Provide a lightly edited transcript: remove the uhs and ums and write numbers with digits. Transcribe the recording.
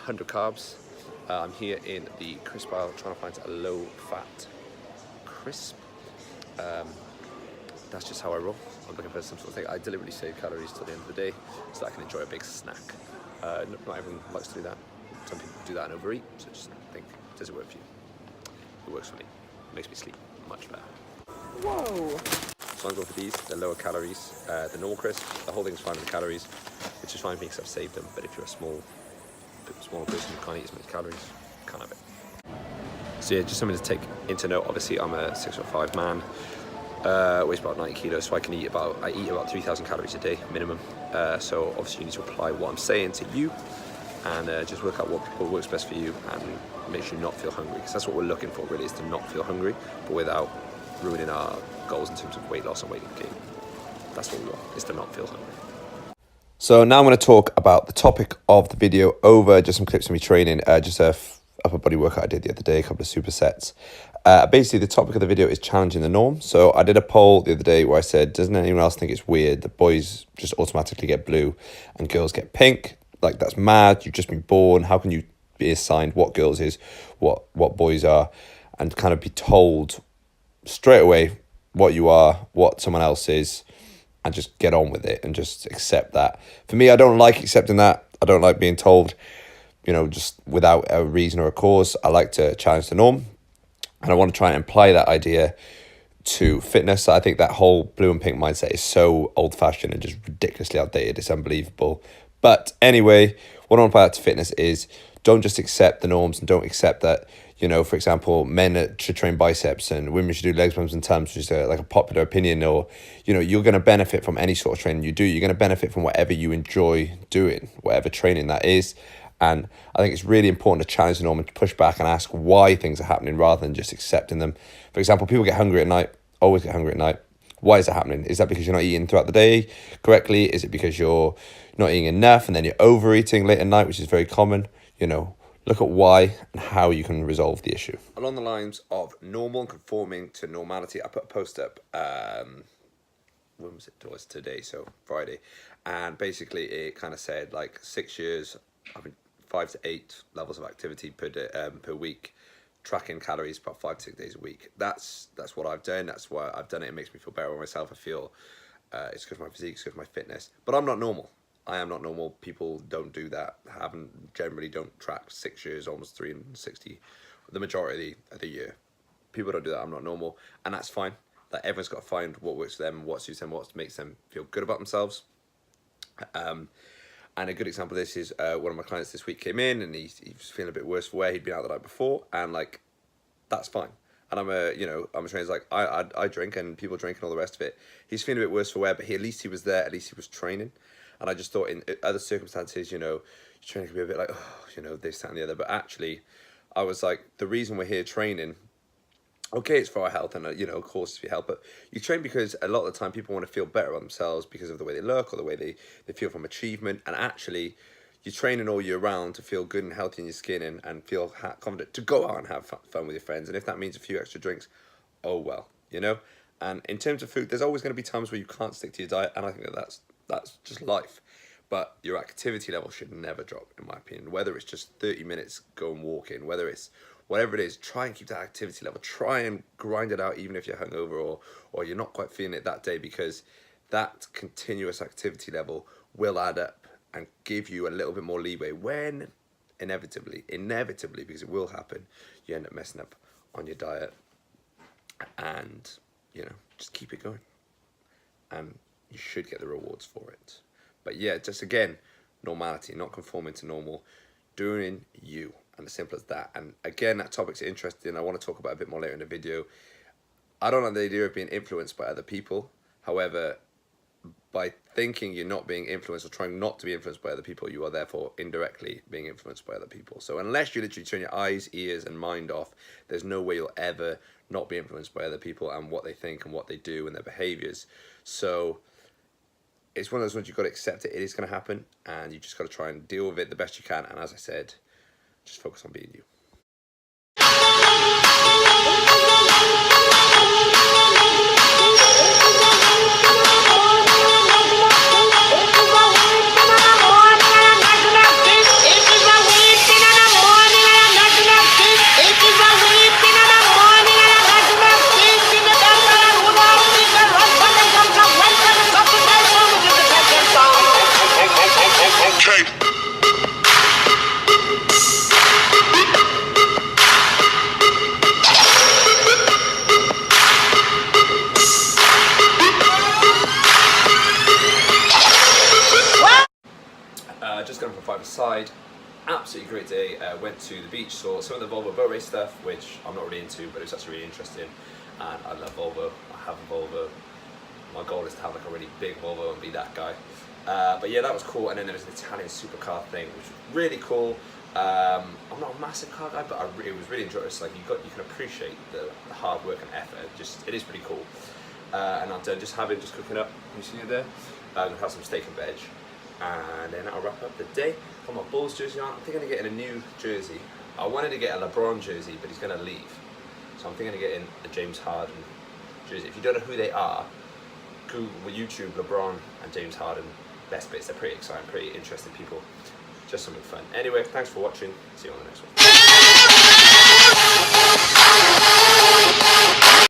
100 carbs. I'm here in the crisp aisle trying to find a low-fat crisp. That's just how I roll. I'm looking for some sort of thing. I deliberately save calories till the end of the day so that I can enjoy a big snack. Not everyone likes to do that. Some people do that and overeat, so just think, does it work for you? It works for me. It makes me sleep much better. Whoa! So I'm going for these. They're lower calories. The normal crisp, the whole thing's fine with the calories, which is fine for me because I've saved them. But if you're a smaller person who can't eat as many calories, you can't have it. So yeah, just something to take into note. Obviously, I'm a 6'5" man. Weighs about 90 kilos, so I eat about 3,000 calories a day minimum. So obviously you need to apply what I'm saying to you and just work out what works best for you and make sure you not feel hungry, because that's what we're looking for really, is to not feel hungry but without ruining our goals in terms of weight loss and weight gain. That's what we want, is to not feel hungry. So now I'm going to talk about the topic of the video over just some clips of me training, just a upper body workout I did the other day, a couple of supersets. Basically, the topic of the video is challenging the norm. So I did a poll the other day where I said, doesn't anyone else think it's weird that boys just automatically get blue and girls get pink? Like, that's mad. You've just been born. How can you be assigned what girls is, what boys are, and kind of be told straight away what you are, what someone else is, and just get on with it and just accept that? For me, I don't like accepting that. I don't like being told, just without a reason or a cause. I like to challenge the norm. And I want to try and apply that idea to fitness. I think that whole blue and pink mindset is so old-fashioned and just ridiculously outdated. It's unbelievable. But anyway, what I want to apply that to fitness is don't just accept the norms and don't accept that, for example, men should train biceps and women should do legs, arms and tums, which is like a popular opinion, or, you're going to benefit from any sort of training you do. You're going to benefit from whatever you enjoy doing, whatever training that is. And I think it's really important to challenge the norm and to push back and ask why things are happening rather than just accepting them. For example, people get hungry at night, always get hungry at night. Why is that happening? Is that because you're not eating throughout the day correctly? Is it because you're not eating enough and then you're overeating late at night, which is very common? Look at why and how you can resolve the issue. Along the lines of normal and conforming to normality, I put a post up, when was it? It was today, so Friday. And basically it kind of said, 6 years, I've been 5 to 8 levels of activity per week, tracking calories about 5 to 6 days a week. That's what I've done. That's why I've done it. It makes me feel better with myself. I feel it's good for my physique, it's good for my fitness. But I'm not normal. I am not normal. People don't do that. Generally don't track 6 years, almost 360, the majority of the year. People don't do that. I'm not normal, and that's fine. Everyone's got to find what works for them, what suits them, what makes them feel good about themselves. And a good example of this is one of my clients this week came in and he was feeling a bit worse for wear. He'd been out the night before, and that's fine. And I'm a trainer. I drink and people drink and all the rest of it. He's feeling a bit worse for wear, but at least he was there. At least he was training. And I just thought in other circumstances, your training can be a bit like, this, that, and the other. But actually, I was like, the reason we're here training, okay, it's for our health and, of course it's for your health, but you train because a lot of the time people want to feel better about themselves because of the way they look or the way they feel from achievement. And actually, you're training all year round to feel good and healthy in your skin and feel confident to go out and have fun with your friends. And if that means a few extra drinks, oh well, And in terms of food, there's always going to be times where you can't stick to your diet, and I think that's just life. But your activity level should never drop, in my opinion. Whether it's just 30 minutes going walking, whether it's whatever it is, try and keep that activity level. Try and grind it out even if you're hungover or you're not quite feeling it that day, because that continuous activity level will add up and give you a little bit more leeway when inevitably, because it will happen, you end up messing up on your diet. And, just keep it going. And you should get the rewards for it. But yeah, just again, normality, not conforming to normal, doing you. And as simple as that. And again, that topic's interesting. I want to talk about it a bit more later in the video. I don't like the idea of being influenced by other people. However, by thinking you're not being influenced or trying not to be influenced by other people, you are therefore indirectly being influenced by other people. So unless you literally turn your eyes, ears and mind off, there's no way you'll ever not be influenced by other people and what they think and what they do and their behaviors. So it's one of those ones you've got to accept it. It is going to happen, and you just got to try and deal with it the best you can. And as I said, just focus on being you. outside, absolutely great day. Went to the beach, saw some of the Volvo boat race stuff, which I'm not really into, but it was actually really interesting. And I love Volvo. I have a Volvo. My goal is to have like a really big Volvo and be that guy. But yeah, that was cool. And then there was an Italian supercar thing, which was really cool. I'm not a massive car guy, but it was really enjoyable. Like you can appreciate the hard work and effort. It is pretty cool. And I'm done just cooking up. You see it there? I'm gonna have some steak and veg, and then I'll wrap up the day. Got my Bulls jersey on. I'm thinking of getting a new jersey. I wanted to get a LeBron jersey, but he's gonna leave, so I'm thinking of getting a James Harden jersey. If you don't know who they are, Google YouTube LeBron and James Harden. Best bits. They're pretty exciting, pretty interesting people. Just something fun. Anyway, thanks for watching. See you on the next one.